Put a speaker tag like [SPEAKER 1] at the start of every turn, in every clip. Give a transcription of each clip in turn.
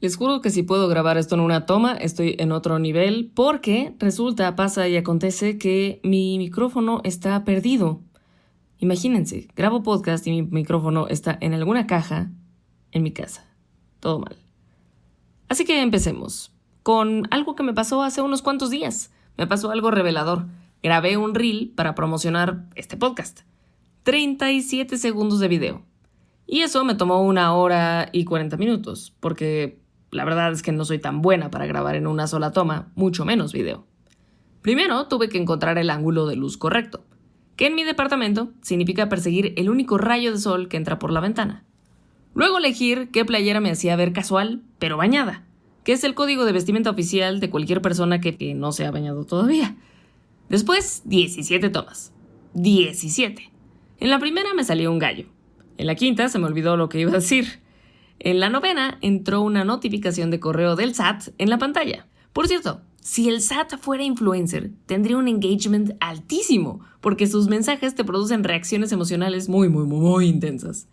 [SPEAKER 1] Les juro que si puedo grabar esto en una toma, estoy en otro nivel, porque resulta, pasa y acontece que mi micrófono está perdido. Imagínense, grabo podcast y mi micrófono está en alguna caja en mi casa. Todo mal. Así que empecemos con algo que me pasó hace unos cuantos días. Me pasó algo revelador. Grabé un reel para promocionar este podcast. 37 segundos de video. Y eso me tomó 1 hora y 40 minutos, porque la verdad es que no soy tan buena para grabar en una sola toma, mucho menos video. Primero tuve que encontrar el ángulo de luz correcto, que en mi departamento significa perseguir el único rayo de sol que entra por la ventana. Luego elegir qué playera me hacía ver casual, pero bañada, que es el código de vestimenta oficial de cualquier persona que no se ha bañado todavía. Después, 17 tomas. 17. En la primera me salió un gallo. En la quinta se me olvidó lo que iba a decir. En la novena entró una notificación de correo del SAT en la pantalla. Por cierto, si el SAT fuera influencer, tendría un engagement altísimo, porque sus mensajes te producen reacciones emocionales muy intensas.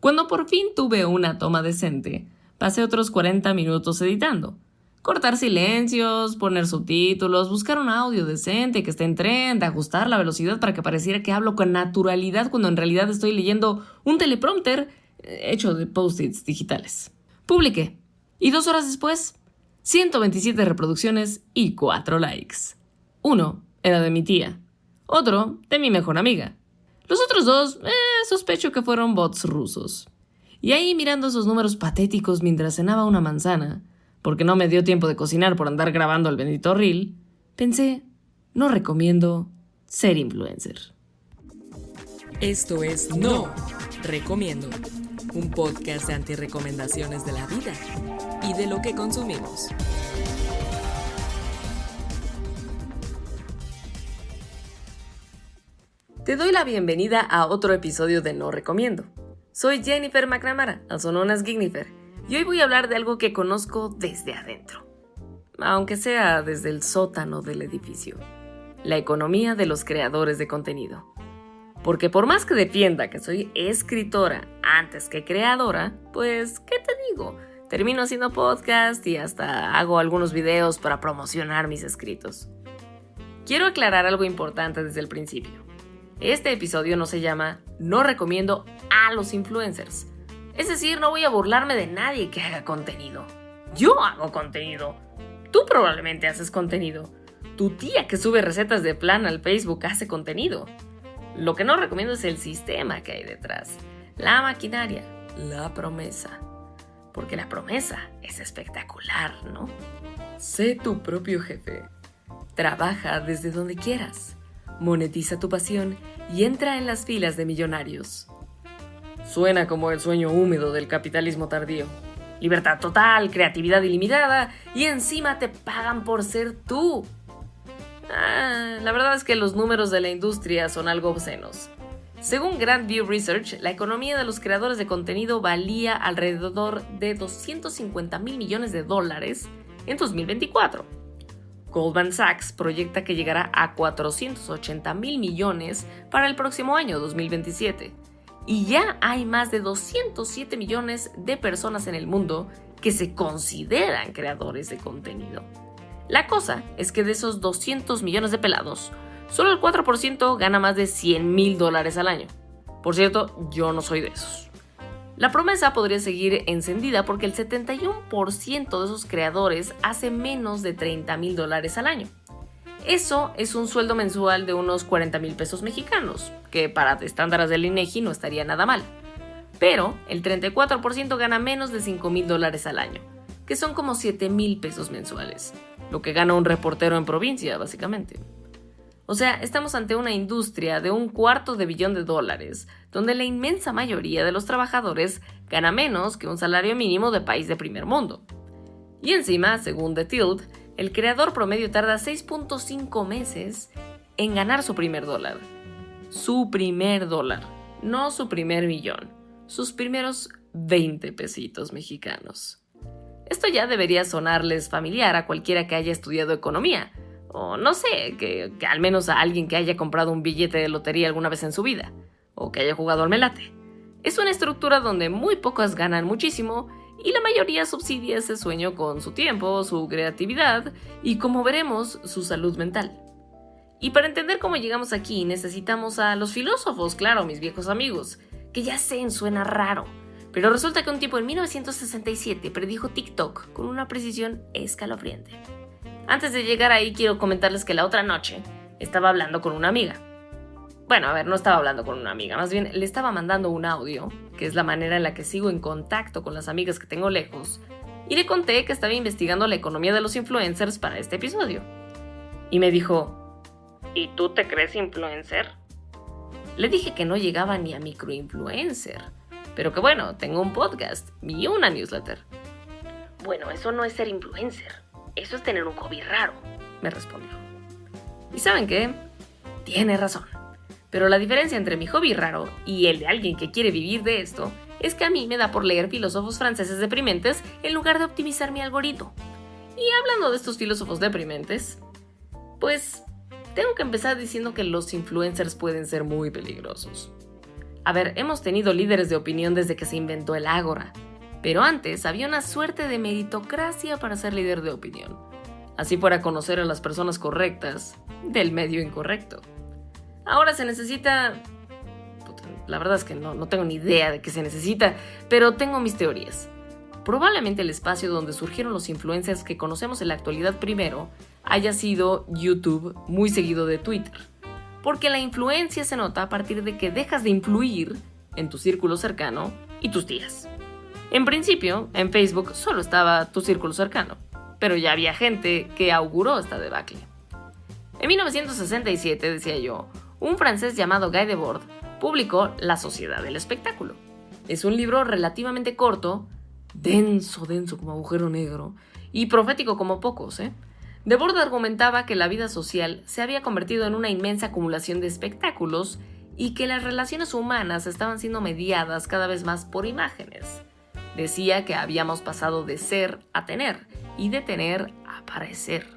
[SPEAKER 1] Cuando por fin tuve una toma decente, pasé otros 40 minutos editando. Cortar silencios, poner subtítulos, buscar un audio decente que esté en trend, ajustar la velocidad para que pareciera que hablo con naturalidad cuando en realidad estoy leyendo un teleprompter hecho de post-its digitales. Publiqué. Y 2 horas después, 127 reproducciones y 4 likes. Uno era de mi tía. Otro de mi mejor amiga. Los otros 2, sospecho que fueron bots rusos. Y ahí mirando esos números patéticos mientras cenaba una manzana, porque no me dio tiempo de cocinar por andar grabando el bendito reel, pensé, no recomiendo ser influencer.
[SPEAKER 2] Esto es No Recomiendo, un podcast de antirrecomendaciones de la vida y de lo que consumimos.
[SPEAKER 1] Te doy la bienvenida a otro episodio de No Recomiendo. Soy Jennifer McNamara, also known as Gignifer, y hoy voy a hablar de algo que conozco desde adentro, aunque sea desde el sótano del edificio: la economía de los creadores de contenido. Porque por más que defienda que soy escritora antes que creadora, pues, ¿qué te digo? Termino haciendo podcast y hasta hago algunos videos para promocionar mis escritos. Quiero aclarar algo importante desde el principio. Este episodio no se llama No Recomiendo a los influencers. Es decir, no voy a burlarme de nadie que haga contenido. Yo hago contenido. Tú probablemente haces contenido. Tu tía que sube recetas de flan al Facebook hace contenido. Lo que no recomiendo es el sistema que hay detrás, la maquinaria, la promesa. Porque la promesa es espectacular, ¿no? Sé tu propio jefe. Trabaja desde donde quieras. Monetiza tu pasión y entra en las filas de millonarios. Suena como el sueño húmedo del capitalismo tardío. Libertad total, creatividad ilimitada y encima te pagan por ser tú. La verdad es que los números de la industria son algo obscenos. Según Grand View Research, la economía de los creadores de contenido valía alrededor de $250 mil millones en 2024. Goldman Sachs proyecta que llegará a 480 mil millones para el próximo año, 2027. Y ya hay más de 207 millones de personas en el mundo que se consideran creadores de contenido. La cosa es que de esos 200 millones de pelados, solo el 4% gana más de $100,000 al año. Por cierto, yo no soy de esos. La promesa podría seguir encendida porque el 71% de esos creadores hace menos de $30,000 al año. Eso es un sueldo mensual de unos 40,000 pesos mexicanos, que para estándares del INEGI no estaría nada mal. Pero el 34% gana menos de $5,000 al año, que son como 7,000 pesos mensuales, lo que gana un reportero en provincia, básicamente. O sea, estamos ante una industria de $250 millones, donde la inmensa mayoría de los trabajadores gana menos que un salario mínimo de país de primer mundo. Y encima, según The Tilt, el creador promedio tarda 6.5 meses en ganar su primer dólar. Su primer dólar, no su primer millón. Sus primeros 20 pesitos mexicanos. Esto ya debería sonarles familiar a cualquiera que haya estudiado economía, o no sé, que al menos a alguien que haya comprado un billete de lotería alguna vez en su vida, o que haya jugado al melate. Es una estructura donde muy pocos ganan muchísimo y la mayoría subsidia ese sueño con su tiempo, su creatividad y, como veremos, su salud mental. Y para entender cómo llegamos aquí necesitamos a los filósofos, claro, mis viejos amigos, que ya sé, suena raro, pero resulta que un tipo en 1967 predijo TikTok con una precisión escalofriante. Antes de llegar ahí quiero comentarles que la otra noche estaba hablando con una amiga. Bueno, a ver, no estaba hablando con una amiga, más bien le estaba mandando un audio, que es la manera en la que sigo en contacto con las amigas que tengo lejos, y le conté que estaba investigando la economía de los influencers para este episodio. Y me dijo, ¿y tú te crees influencer? Le dije que no llegaba ni a microinfluencer, pero que bueno, tengo un podcast y una newsletter. Bueno, eso no es ser influencer, eso es tener un hobby raro, me respondió. ¿Y saben qué? Tiene razón. Pero la diferencia entre mi hobby raro y el de alguien que quiere vivir de esto es que a mí me da por leer filósofos franceses deprimentes en lugar de optimizar mi algoritmo. Y hablando de estos filósofos deprimentes, pues tengo que empezar diciendo que los influencers pueden ser muy peligrosos. A ver, hemos tenido líderes de opinión desde que se inventó el Ágora, pero antes había una suerte de meritocracia para ser líder de opinión. Así fuera conocer a las personas correctas del medio incorrecto. Ahora se necesita... La verdad es que no tengo ni idea de qué se necesita, pero tengo mis teorías. Probablemente el espacio donde surgieron los influencers que conocemos en la actualidad primero haya sido YouTube, muy seguido de Twitter. Porque la influencia se nota a partir de que dejas de influir en tu círculo cercano y tus tías. En principio, en Facebook solo estaba tu círculo cercano, pero ya había gente que auguró esta debacle. En 1967, decía yo, un francés llamado Guy Debord publicó La Sociedad del Espectáculo. Es un libro relativamente corto, denso como agujero negro, y profético como pocos, Debord argumentaba que la vida social se había convertido en una inmensa acumulación de espectáculos y que las relaciones humanas estaban siendo mediadas cada vez más por imágenes. Decía que habíamos pasado de ser a tener y de tener a parecer.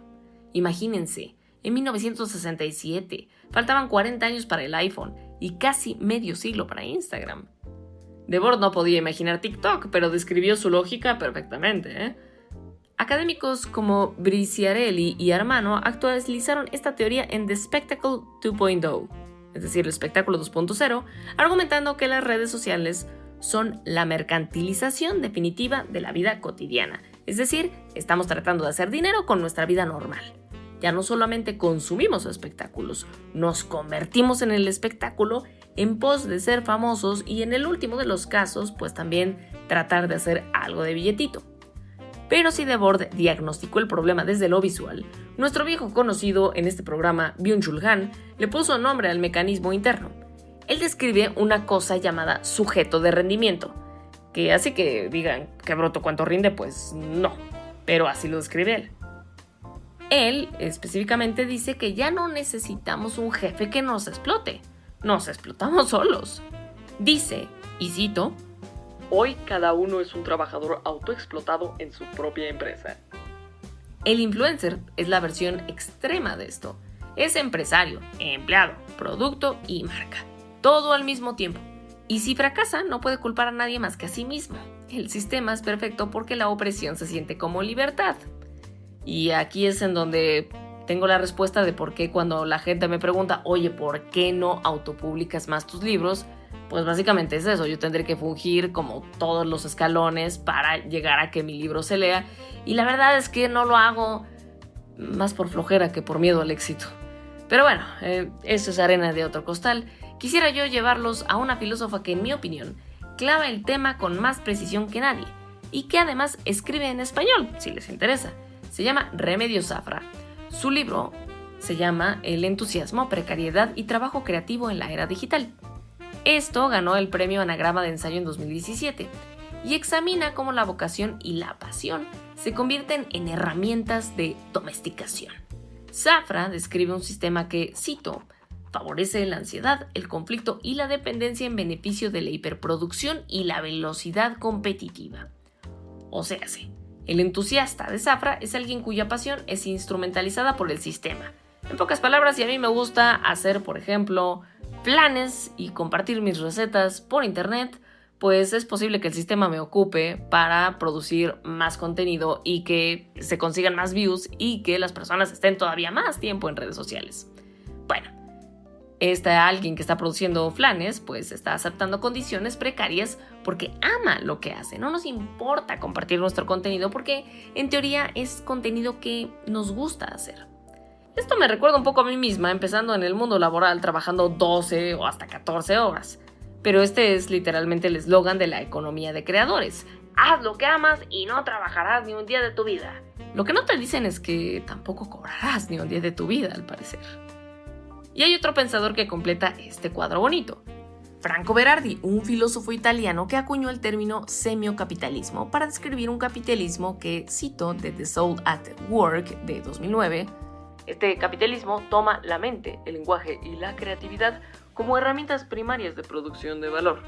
[SPEAKER 1] Imagínense, en 1967 faltaban 40 años para el iPhone y casi medio siglo para Instagram. Debord no podía imaginar TikTok, pero describió su lógica perfectamente, Académicos como Briciarelli y Armano actualizaron esta teoría en The Spectacle 2.0, es decir, el espectáculo 2.0, argumentando que las redes sociales son la mercantilización definitiva de la vida cotidiana. Es decir, estamos tratando de hacer dinero con nuestra vida normal. Ya no solamente consumimos espectáculos, nos convertimos en el espectáculo en pos de ser famosos y en el último de los casos, pues también tratar de hacer algo de billetito. Pero si Debord diagnosticó el problema desde lo visual, nuestro viejo conocido en este programa, Byung-Chul Han, le puso nombre al mecanismo interno. Él describe una cosa llamada sujeto de rendimiento, que así que digan que broto cuánto rinde, pues no, pero así lo describe él. Él específicamente dice que ya no necesitamos un jefe que nos explote, nos explotamos solos. Dice, y cito, hoy cada uno es un trabajador autoexplotado en su propia empresa. El influencer es la versión extrema de esto. Es empresario, empleado, producto y marca. Todo al mismo tiempo. Y si fracasa, no puede culpar a nadie más que a sí mismo. El sistema es perfecto porque la opresión se siente como libertad. Y aquí es en donde tengo la respuesta de por qué cuando la gente me pregunta, oye, ¿por qué no autopublicas más tus libros? Pues básicamente es eso, yo tendré que fungir como todos los escalones para llegar a que mi libro se lea. Y la verdad es que no lo hago más por flojera que por miedo al éxito. Pero bueno, eso es arena de otro costal. Quisiera yo llevarlos a una filósofa que, en mi opinión, clava el tema con más precisión que nadie y que además escribe en español, si les interesa. Se llama Remedios Zafra. Su libro se llama El entusiasmo, precariedad y trabajo creativo en la era digital. Esto ganó el premio Anagrama de Ensayo en 2017 y examina cómo la vocación y la pasión se convierten en herramientas de domesticación. Zafra describe un sistema que, cito, favorece la ansiedad, el conflicto y la dependencia en beneficio de la hiperproducción y la velocidad competitiva. O sea, el entusiasta de Zafra es alguien cuya pasión es instrumentalizada por el sistema. En pocas palabras, si a mí me gusta hacer, por ejemplo, planes y compartir mis recetas por internet, pues es posible que el sistema me ocupe para producir más contenido y que se consigan más views y que las personas estén todavía más tiempo en redes sociales. Bueno, alguien que está produciendo flanes, pues está aceptando condiciones precarias porque ama lo que hace. No nos importa compartir nuestro contenido porque en teoría es contenido que nos gusta hacer. Esto me recuerda un poco a mí misma, empezando en el mundo laboral trabajando 12 o hasta 14 horas. Pero este es literalmente el eslogan de la economía de creadores. Haz lo que amas y no trabajarás ni un día de tu vida. Lo que no te dicen es que tampoco cobrarás ni un día de tu vida, al parecer. Y hay otro pensador que completa este cuadro bonito. Franco Berardi, un filósofo italiano que acuñó el término semiocapitalismo para describir un capitalismo que, cito de The Soul at Work de 2009, este capitalismo toma la mente, el lenguaje y la creatividad como herramientas primarias de producción de valor.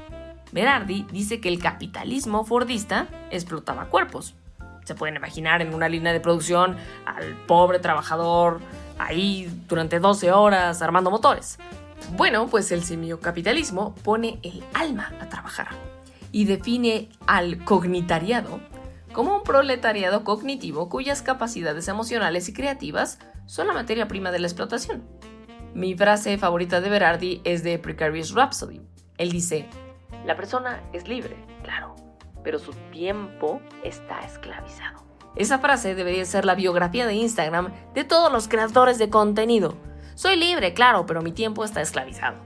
[SPEAKER 1] Berardi dice que el capitalismo fordista explotaba cuerpos. Se pueden imaginar en una línea de producción al pobre trabajador ahí durante 12 horas armando motores. Bueno, pues el semiocapitalismo pone el alma a trabajar y define al cognitariado como un proletariado cognitivo cuyas capacidades emocionales y creativas son la materia prima de la explotación. Mi frase favorita de Berardi es de Precarious Rhapsody. Él dice: la persona es libre, claro, pero su tiempo está esclavizado. Esa frase debería ser la biografía de Instagram de todos los creadores de contenido. Soy libre, claro, pero mi tiempo está esclavizado.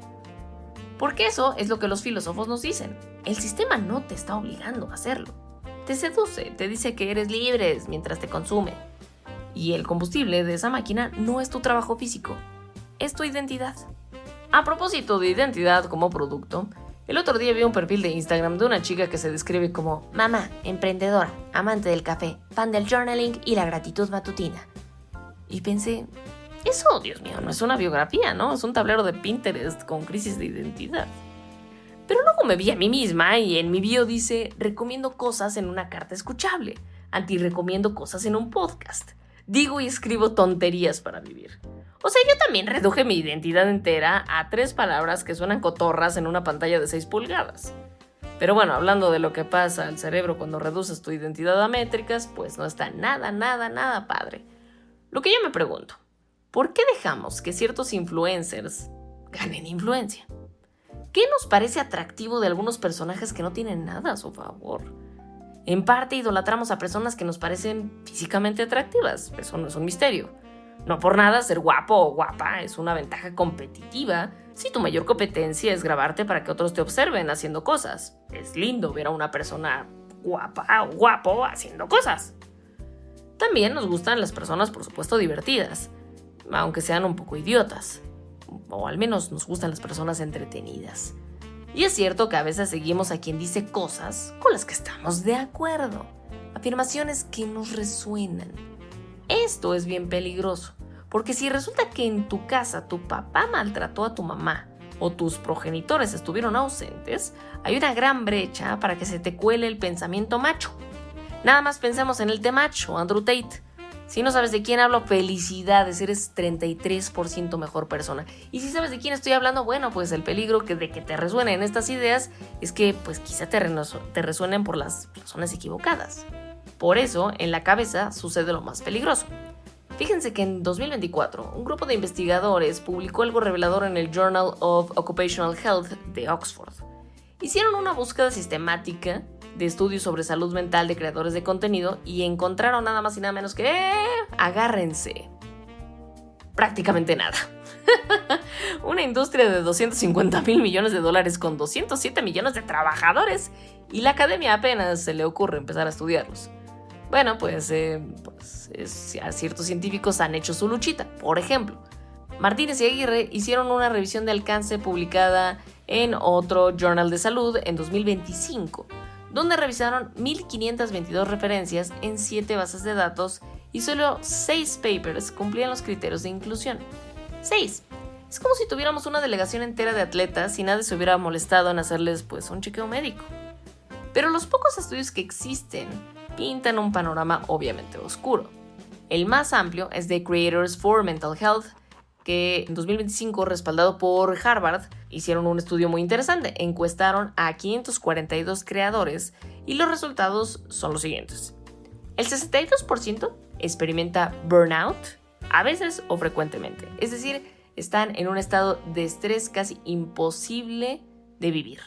[SPEAKER 1] Porque eso es lo que los filósofos nos dicen. El sistema no te está obligando a hacerlo. Te seduce, te dice que eres libre mientras te consume. Y el combustible de esa máquina no es tu trabajo físico, es tu identidad. A propósito de identidad como producto, el otro día vi un perfil de Instagram de una chica que se describe como mamá, emprendedora, amante del café, fan del journaling y la gratitud matutina. Y pensé, eso, Dios mío, no es una biografía, ¿no? Es un tablero de Pinterest con crisis de identidad. Pero luego me vi a mí misma y en mi bio dice: recomiendo cosas en una carta escuchable, anti-recomiendo cosas en un podcast. Digo y escribo tonterías para vivir. O sea, yo también reduje mi identidad entera a 3 palabras que suenan cotorras en una pantalla de 6 pulgadas. Pero bueno, hablando de lo que pasa al cerebro cuando reduces tu identidad a métricas, pues no está nada padre. Lo que yo me pregunto, ¿por qué dejamos que ciertos influencers ganen influencia? ¿Qué nos parece atractivo de algunos personajes que no tienen nada a su favor? En parte idolatramos a personas que nos parecen físicamente atractivas, eso no es un misterio. No por nada ser guapo o guapa es una ventaja competitiva si tu mayor competencia es grabarte para que otros te observen haciendo cosas. Es lindo ver a una persona guapa o guapo haciendo cosas. También nos gustan las personas, por supuesto, divertidas, aunque sean un poco idiotas. O al menos nos gustan las personas entretenidas. Y es cierto que a veces seguimos a quien dice cosas con las que estamos de acuerdo. Afirmaciones que nos resuenan. Esto es bien peligroso, porque si resulta que en tu casa tu papá maltrató a tu mamá o tus progenitores estuvieron ausentes, hay una gran brecha para que se te cuele el pensamiento macho. Nada más pensemos en el temacho, Andrew Tate. Si no sabes de quién hablo, felicidades, eres 33% mejor persona. Y si sabes de quién estoy hablando, bueno, pues el peligro de que te resuenen estas ideas es que pues quizá te resuenen por las razones equivocadas. Por eso, en la cabeza sucede lo más peligroso. Fíjense que en 2024, un grupo de investigadores publicó algo revelador en el Journal of Occupational Health de Oxford. Hicieron una búsqueda sistemática de estudios sobre salud mental de creadores de contenido y encontraron nada más y nada menos que, agárrense, prácticamente nada. Una industria de $250,000 millones con 207 millones de trabajadores y la academia apenas se le ocurre empezar a estudiarlos. Bueno, pues ciertos científicos han hecho su luchita. Por ejemplo, Martínez y Aguirre hicieron una revisión de alcance publicada en otro Journal de Salud en 2025, donde revisaron 1,522 referencias en 7 bases de datos y solo 6 papers cumplían los criterios de inclusión. 6. Es como si tuviéramos una delegación entera de atletas y nadie se hubiera molestado en hacerles pues un chequeo médico. Pero los pocos estudios que existen pintan un panorama obviamente oscuro. El más amplio es de Creators for Mental Health que en 2025, respaldado por Harvard, hicieron un estudio muy interesante. Encuestaron a 542 creadores y los resultados son los siguientes. El 62% experimenta burnout, a veces o frecuentemente. Es decir, están en un estado de estrés casi imposible de vivir.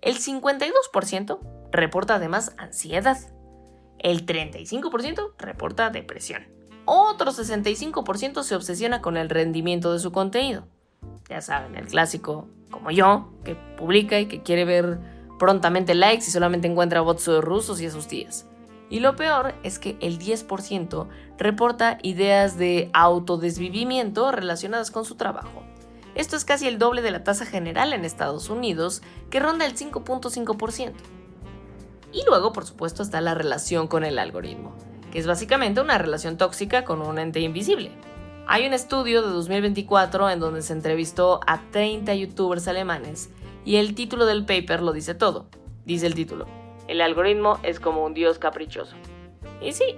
[SPEAKER 1] El 52% reporta además ansiedad. El 35% reporta depresión. Otro 65% se obsesiona con el rendimiento de su contenido. Ya saben, el clásico, como yo, que publica y que quiere ver prontamente likes y solamente encuentra bots rusos y a sus tías. Y lo peor es que el 10% reporta ideas de autodesvivimiento relacionadas con su trabajo. Esto es casi el doble de la tasa general en Estados Unidos, que ronda el 5.5%. Y luego, por supuesto, está la relación con el algoritmo, que es básicamente una relación tóxica con un ente invisible. Hay un estudio de 2024 en donde se entrevistó a 30 youtubers alemanes y el título del paper lo dice todo. Dice el título: el algoritmo es como un dios caprichoso. Y sí,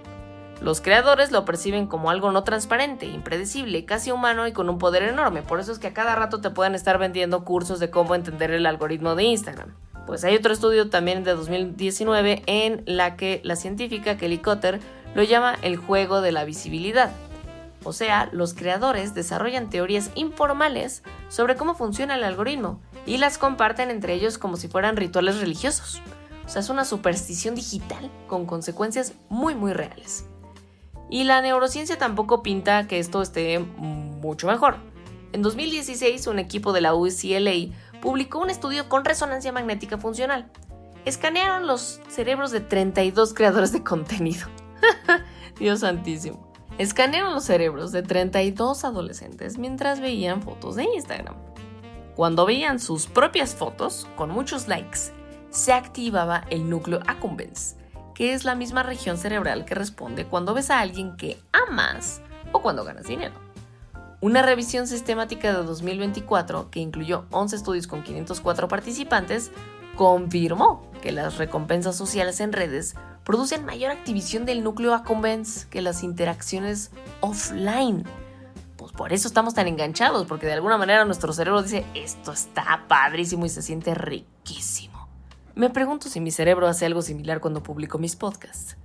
[SPEAKER 1] los creadores lo perciben como algo no transparente, impredecible, casi humano y con un poder enorme. Por eso es que a cada rato te pueden estar vendiendo cursos de cómo entender el algoritmo de Instagram. Pues hay otro estudio también de 2019 en la que la científica Kelly Cotter lo llama el juego de la visibilidad. O sea, los creadores desarrollan teorías informales sobre cómo funciona el algoritmo y las comparten entre ellos como si fueran rituales religiosos. O sea, es una superstición digital con consecuencias muy reales. Y la neurociencia tampoco pinta que esto esté mucho mejor. En 2016, un equipo de la UCLA publicó un estudio con resonancia magnética funcional. Escanearon los cerebros de 32 creadores de contenido. Dios santísimo. Escanearon los cerebros de 32 adolescentes mientras veían fotos de Instagram. Cuando veían sus propias fotos, con muchos likes, se activaba el núcleo accumbens, que es la misma región cerebral que responde cuando ves a alguien que amas o cuando ganas dinero. Una revisión sistemática de 2024, que incluyó 11 estudios con 504 participantes, confirmó que las recompensas sociales en redes producen mayor activación del núcleo accumbens que las interacciones offline. Pues por eso estamos tan enganchados, porque de alguna manera nuestro cerebro dice: esto está padrísimo y se siente riquísimo. Me pregunto si mi cerebro hace algo similar cuando publico mis podcasts.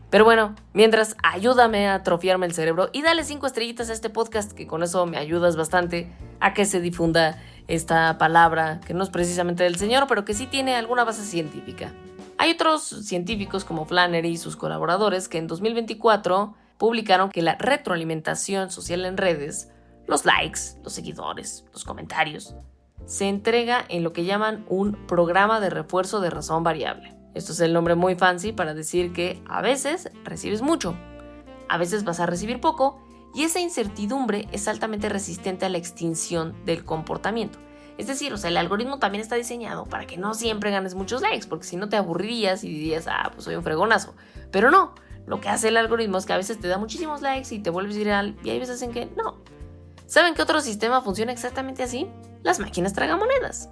[SPEAKER 1] Pero bueno, mientras, ayúdame a atrofiarme el cerebro y dale 5 estrellitas a este podcast, que con eso me ayudas bastante a que se difunda esta palabra, que no es precisamente del Señor, pero que sí tiene alguna base científica. Hay otros científicos como Flannery y sus colaboradores que en 2024 publicaron que la retroalimentación social en redes, los likes, los seguidores, los comentarios, se entrega en lo que llaman un programa de refuerzo de razón variable. Esto es el nombre muy fancy para decir que a veces recibes mucho, a veces vas a recibir poco, y esa incertidumbre es altamente resistente a la extinción del comportamiento. Es decir, el algoritmo también está diseñado para que no siempre ganes muchos likes, porque si no te aburrirías y dirías: pues soy un fregonazo. Pero no, lo que hace el algoritmo es que a veces te da muchísimos likes y te vuelves viral, y hay veces en que no. ¿Saben qué otro sistema funciona exactamente así? Las máquinas tragamonedas.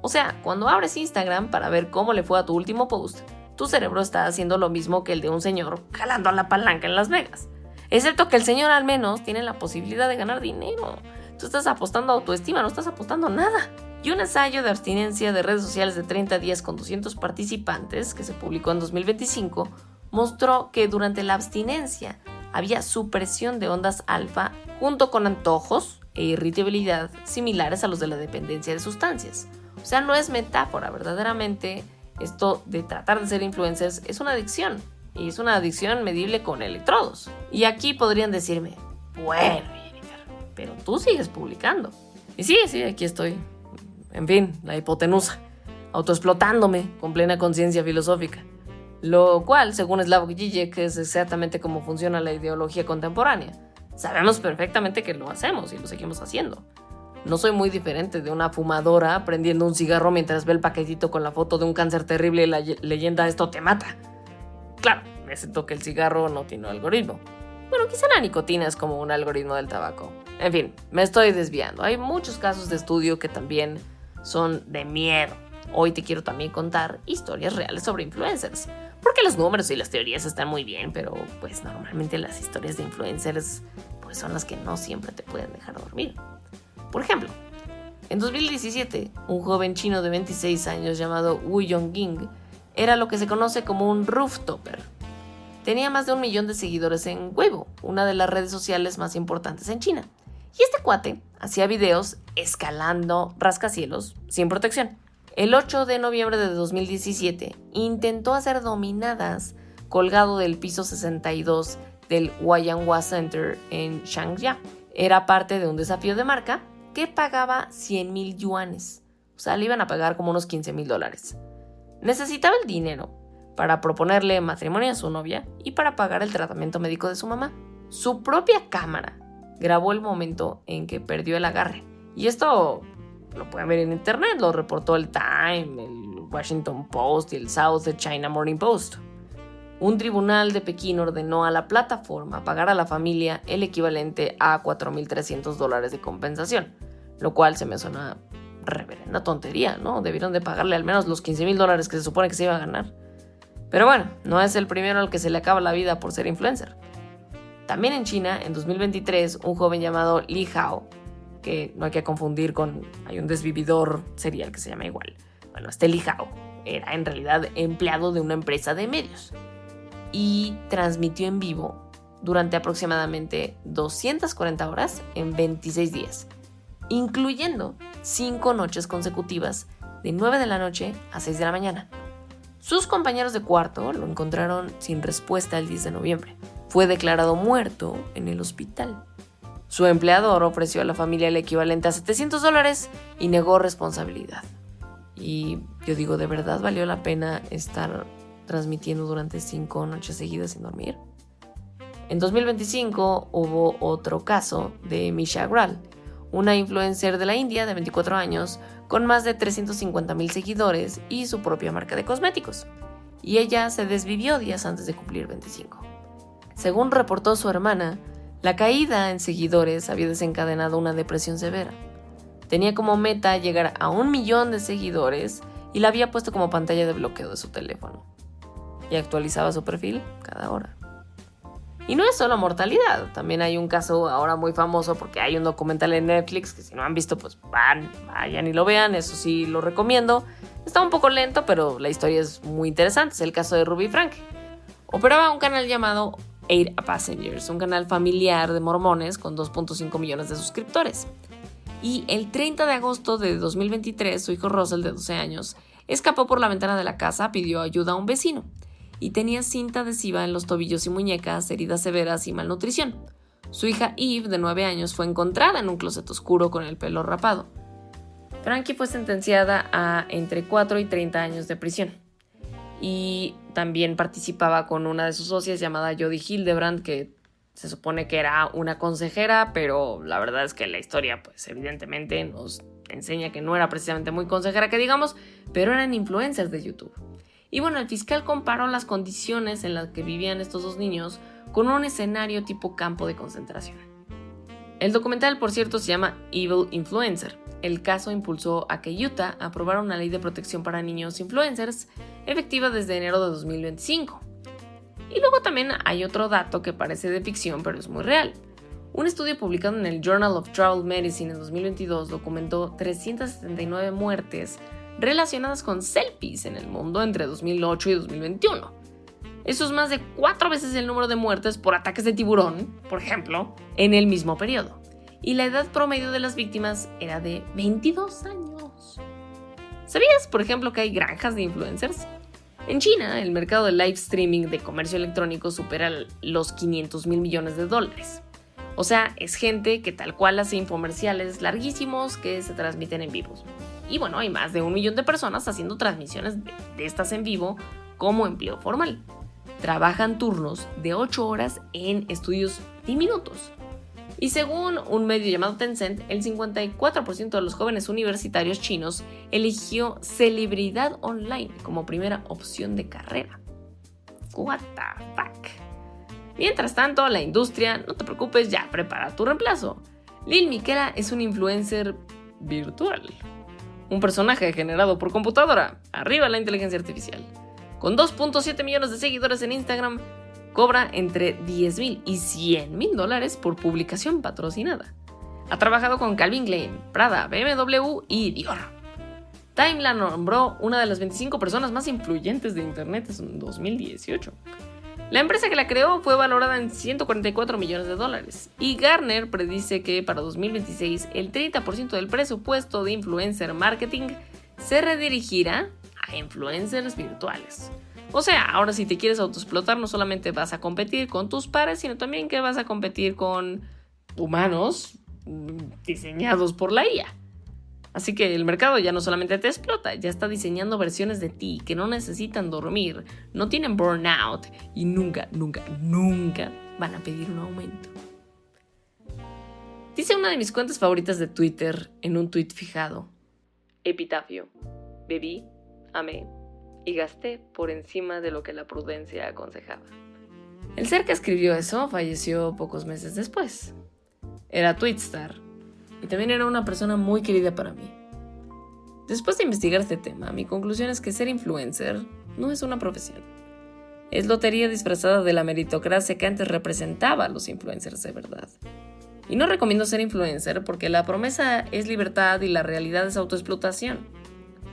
[SPEAKER 1] O sea, cuando abres Instagram para ver cómo le fue a tu último post, tu cerebro está haciendo lo mismo que el de un señor jalando a la palanca en Las Vegas. Excepto que el señor al menos tiene la posibilidad de ganar dinero. Tú estás apostando a autoestima, no estás apostando nada. Y un ensayo de abstinencia de redes sociales de 30 días con 200 participantes, que se publicó en 2025, mostró que durante la abstinencia había supresión de ondas alfa junto con antojos e irritabilidad similares a los de la dependencia de sustancias. O sea, no es metáfora, verdaderamente esto de tratar de ser influencers es una adicción, y es una adicción medible con electrodos. Y aquí podrían decirme: bueno, Jennifer, pero tú sigues publicando. Y sí, aquí estoy. En fin, la hipotenusa, autoexplotándome con plena conciencia filosófica. Lo cual, según Slavoj Žižek, es exactamente cómo funciona la ideología contemporánea. Sabemos perfectamente que lo hacemos y lo seguimos haciendo. No soy muy diferente de una fumadora prendiendo un cigarro mientras ve el paquetito con la foto de un cáncer terrible y la leyenda "esto te mata". Claro, excepto que el cigarro no tiene algoritmo. Bueno, quizá la nicotina es como un algoritmo del tabaco. En fin, me estoy desviando. Hay muchos casos de estudio que también son de miedo. Hoy te quiero también contar historias reales sobre influencers. Porque los números y las teorías están muy bien, pero pues normalmente las historias de influencers son las que no siempre te pueden dejar dormir. Por ejemplo, en 2017, un joven chino de 26 años llamado Wu Yongying era lo que se conoce como un rooftopper. Tenía más de 1 millón de seguidores en Weibo, una de las redes sociales más importantes en China. Y este cuate hacía videos escalando rascacielos sin protección. El 8 de noviembre de 2017 intentó hacer dominadas colgado del piso 62 del Huayanghua Center en Shanghái. Era parte de un desafío de marca que pagaba 100,000 yuanes. O sea, le iban a pagar como unos $15,000. Necesitaba el dinero para proponerle matrimonio a su novia y para pagar el tratamiento médico de su mamá. Su propia cámara grabó el momento en que perdió el agarre. Y esto lo pueden ver en internet, lo reportó el Time, el Washington Post y el South China Morning Post. Un tribunal de Pekín ordenó a la plataforma pagar a la familia el equivalente a $4,300 de compensación, lo cual se me suena reverenda tontería, ¿no? Debieron de pagarle al menos los $15,000 que se supone que se iba a ganar. Pero bueno, no es el primero al que se le acaba la vida por ser influencer. También en China, en 2023, un joven llamado Li Hao, que no hay que confundir con, hay un desvividor serial que se llama igual. Bueno, este Li Hao era en realidad empleado de una empresa de medios y transmitió en vivo durante aproximadamente 240 horas en 26 días, incluyendo 5 noches consecutivas de 9 de la noche a 6 de la mañana. Sus compañeros de cuarto lo encontraron sin respuesta el 10 de noviembre. Fue declarado muerto en el hospital. Su empleador ofreció a la familia el equivalente a $700 y negó responsabilidad. Y yo digo, ¿de verdad valió la pena estar transmitiendo durante 5 noches seguidas sin dormir? En 2025 hubo otro caso de Misha Agrawal, una influencer de la India de 24 años con más de 350,000 seguidores y su propia marca de cosméticos. Y ella se desvivió días antes de cumplir 25. Según reportó su hermana, la caída en seguidores había desencadenado una depresión severa. Tenía como meta llegar a 1 millón de seguidores y la había puesto como pantalla de bloqueo de su teléfono. Y actualizaba su perfil cada hora. Y no es solo mortalidad, también hay un caso ahora muy famoso porque hay un documental en Netflix que si no han visto pues vayan y lo vean, eso sí lo recomiendo. Está un poco lento, pero la historia es muy interesante, es el caso de Ruby Frank. Operaba un canal llamado Aid a Passengers, un canal familiar de mormones con 2.5 millones de suscriptores. Y el 30 de agosto de 2023, su hijo Russell, de 12 años, escapó por la ventana de la casa, pidió ayuda a un vecino y tenía cinta adhesiva en los tobillos y muñecas, heridas severas y malnutrición. Su hija Eve, de 9 años, fue encontrada en un closet oscuro con el pelo rapado. Frankie fue sentenciada a entre 4 y 30 años de prisión. Y también participaba con una de sus socias llamada Jody Hildebrand, que se supone que era una consejera, pero la verdad es que la historia, pues evidentemente nos enseña que no era precisamente muy consejera, que digamos, pero eran influencers de YouTube. Y bueno, el fiscal comparó las condiciones en las que vivían estos dos niños con un escenario tipo campo de concentración. El documental, por cierto, se llama Evil Influencer. El caso impulsó a que Utah aprobara una ley de protección para niños influencers, efectiva desde enero de 2025. Y luego también hay otro dato que parece de ficción, pero es muy real. Un estudio publicado en el Journal of Travel Medicine en 2022 documentó 379 muertes relacionadas con selfies en el mundo entre 2008 y 2021. Eso es más de 4 veces el número de muertes por ataques de tiburón, por ejemplo, en el mismo periodo. Y la edad promedio de las víctimas era de 22 años. ¿Sabías, por ejemplo, que hay granjas de influencers? En China, el mercado de live streaming de comercio electrónico supera los $500,000 millones. O sea, es gente que tal cual hace infomerciales larguísimos que se transmiten en vivos. Y bueno, hay más de 1 millón de personas haciendo transmisiones de estas en vivo como empleo formal. Trabajan turnos de 8 horas en estudios diminutos. Y según un medio llamado Tencent, el 54% de los jóvenes universitarios chinos eligió celebridad online como primera opción de carrera. What the fuck. Mientras tanto, la industria, no te preocupes, ya prepara tu reemplazo. Lil Miquela es un influencer virtual. Un personaje generado por computadora. Arriba la inteligencia artificial. Con 2.7 millones de seguidores en Instagram, Cobra entre $10,000 y $100,000 por publicación patrocinada. Ha trabajado con Calvin Klein, Prada, BMW y Dior. Time la nombró una de las 25 personas más influyentes de Internet en 2018. La empresa que la creó fue valorada en $144 millones y Gartner predice que para 2026 el 30% del presupuesto de influencer marketing se redirigirá a influencers virtuales. O sea, ahora si te quieres autoexplotar no solamente vas a competir con tus pares, sino también que vas a competir con humanos diseñados por la IA. Así que el mercado ya no solamente te explota, ya está diseñando versiones de ti que no necesitan dormir, no tienen burnout y nunca van a pedir un aumento. Dice una de mis cuentas favoritas de Twitter en un tweet fijado: epitafio, bebí, amé y gasté por encima de lo que la prudencia aconsejaba. El ser que escribió eso falleció pocos meses después. Era Twitstar y también era una persona muy querida para mí. Después de investigar este tema, mi conclusión es que ser influencer no es una profesión. Es lotería disfrazada de la meritocracia que antes representaba a los influencers de verdad. Y no recomiendo ser influencer porque la promesa es libertad y la realidad es autoexplotación.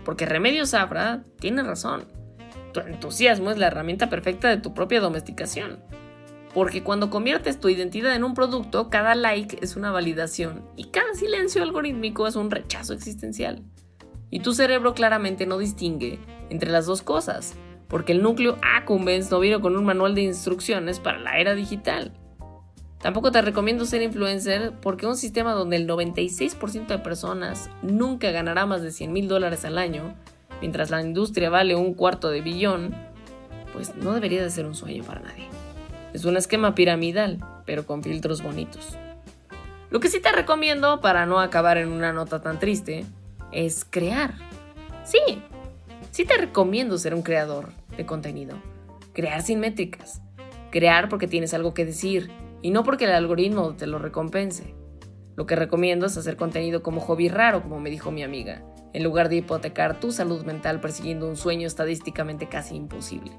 [SPEAKER 1] Porque Remedios Zafra tiene razón. Tu entusiasmo es la herramienta perfecta de tu propia domesticación. Porque cuando conviertes tu identidad en un producto, cada like es una validación y cada silencio algorítmico es un rechazo existencial. Y tu cerebro claramente no distingue entre las dos cosas, porque el núcleo accumbens no vino con un manual de instrucciones para la era digital. Tampoco te recomiendo ser influencer porque un sistema donde el 96% de personas nunca ganará más de $100,000 al año, mientras la industria vale $250 million, pues no debería de ser un sueño para nadie. Es un esquema piramidal, pero con filtros bonitos. Lo que sí te recomiendo, para no acabar en una nota tan triste, es crear. Sí te recomiendo ser un creador de contenido. Crear sin métricas. Crear porque tienes algo que decir y no porque el algoritmo te lo recompense. Lo que recomiendo es hacer contenido como hobby raro, como me dijo mi amiga, en lugar de hipotecar tu salud mental persiguiendo un sueño estadísticamente casi imposible.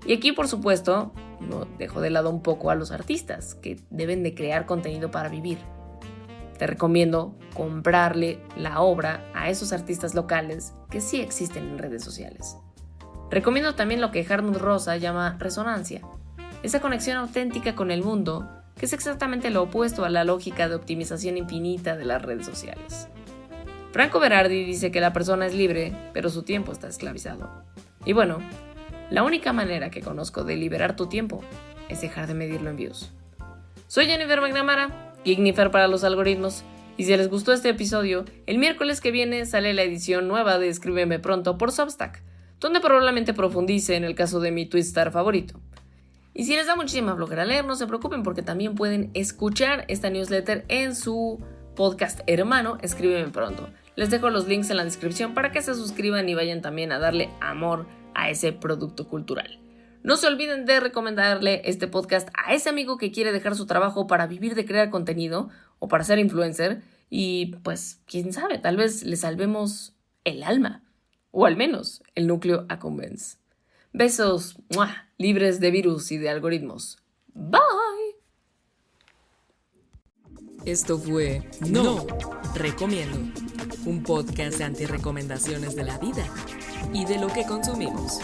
[SPEAKER 1] Y aquí, por supuesto, no dejo de lado un poco a los artistas, que deben de crear contenido para vivir. Te recomiendo comprarle la obra a esos artistas locales que sí existen en redes sociales. Recomiendo también lo que Hartmut Rosa llama resonancia, esa conexión auténtica con el mundo, que es exactamente lo opuesto a la lógica de optimización infinita de las redes sociales. Franco Berardi dice que la persona es libre, pero su tiempo está esclavizado. Y bueno, la única manera que conozco de liberar tu tiempo es dejar de medirlo en views. Soy Jennifer McNamara, Gignifer para los algoritmos, y si les gustó este episodio, el miércoles que viene sale la edición nueva de Escríbeme Pronto por Substack, donde probablemente profundice en el caso de mi Twitstar favorito. Y si les da muchísima flojera leer, no se preocupen porque también pueden escuchar esta newsletter en su podcast hermano Escríbeme Pronto. Les dejo los links en la descripción para que se suscriban y vayan también a darle amor a ese producto cultural. No se olviden de recomendarle este podcast a ese amigo que quiere dejar su trabajo para vivir de crear contenido o para ser influencer y pues quién sabe, tal vez le salvemos el alma o al menos el núcleo accumbens. Besos, ¡mua!, libres de virus y de algoritmos. Bye.
[SPEAKER 2] Esto fue No Recomiendo, un podcast de antirrecomendaciones de la vida y de lo que consumimos.